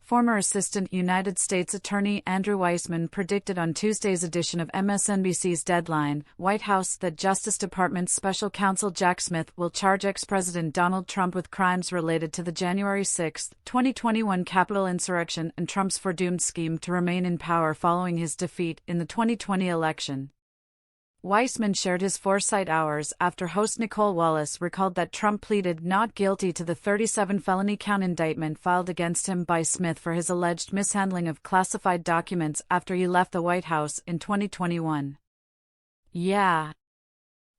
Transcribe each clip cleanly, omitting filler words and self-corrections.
former Assistant United States Attorney Andrew Weissmann predicted on Tuesday's edition of MSNBC's Deadline, White House, that Justice Department Special Counsel Jack Smith will charge ex-President Donald Trump with crimes related to the January 6, 2021 Capitol insurrection and Trump's foredoomed scheme to remain in power following his defeat in the 2020 election. Weissmann shared his foresight hours after host Nicole Wallace recalled that Trump pleaded not guilty to the 37 felony count indictment filed against him by Smith for his alleged mishandling of classified documents after he left the White House in 2021. Yeah.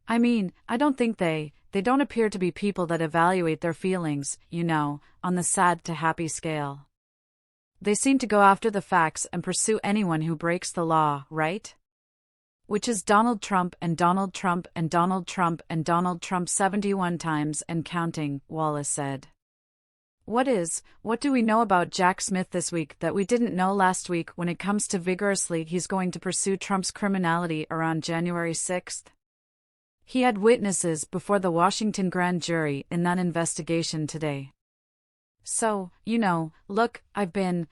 I mean, I don't think they don't appear to be people that evaluate their feelings, on the sad to happy scale. They seem to go after the facts and pursue anyone who breaks the law, right? Which is Donald Trump and Donald Trump and Donald Trump and Donald Trump 71 times and counting, Wallace said. What do we know about Jack Smith this week that we didn't know last week when it comes to vigorously he's going to pursue Trump's criminality around January 6th? He had witnesses before the Washington grand jury in that investigation today. So, look, I've been,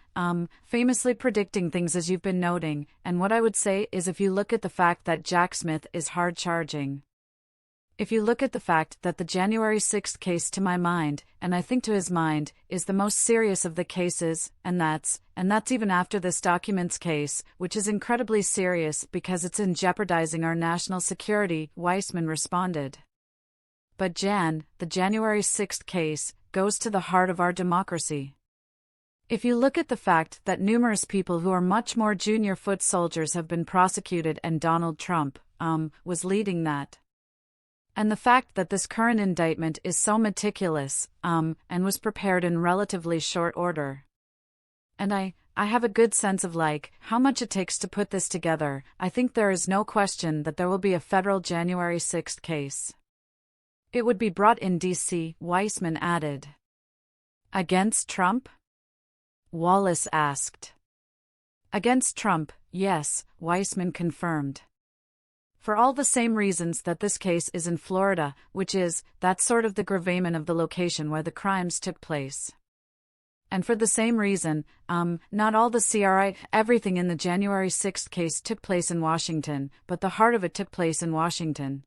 famously predicting things as you've been noting, and what I would say is if you look at the fact that Jack Smith is hard charging. If you look at the fact that the January 6th case to my mind, and I think to his mind, is the most serious of the cases, and that's even after this documents case, which is incredibly serious because it's in jeopardizing our national security, Weissmann responded. But the January 6th case, goes to the heart of our democracy. If you look at the fact that numerous people who are much more junior foot soldiers have been prosecuted and Donald Trump, was leading that. And the fact that this current indictment is so meticulous, and was prepared in relatively short order. And I have a good sense of how much it takes to put this together. I think there is no question that there will be a federal January 6th case. It would be brought in D.C., Weissmann added. Against Trump? Wallace asked. Against Trump, yes, Weissmann confirmed. For all the same reasons that this case is in Florida, which is, that's sort of the gravamen of the location where the crimes took place. And for the same reason, not all the everything in the January 6th case took place in Washington, but the heart of it took place in Washington.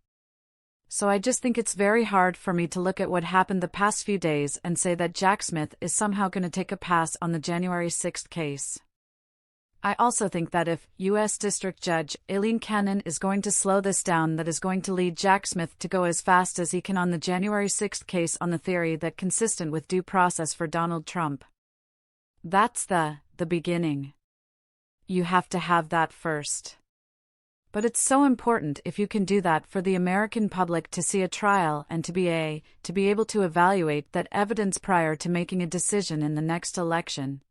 So I just think it's very hard for me to look at what happened the past few days and say that Jack Smith is somehow going to take a pass on the January 6th case. I also think that if U.S. District Judge Aileen Cannon is going to slow this down, that is going to lead Jack Smith to go as fast as he can on the January 6th case on the theory that consistent with due process for Donald Trump. That's the beginning. You have to have that first. But it's so important if you can do that for the American public to see a trial and to be able to evaluate that evidence prior to making a decision in the next election.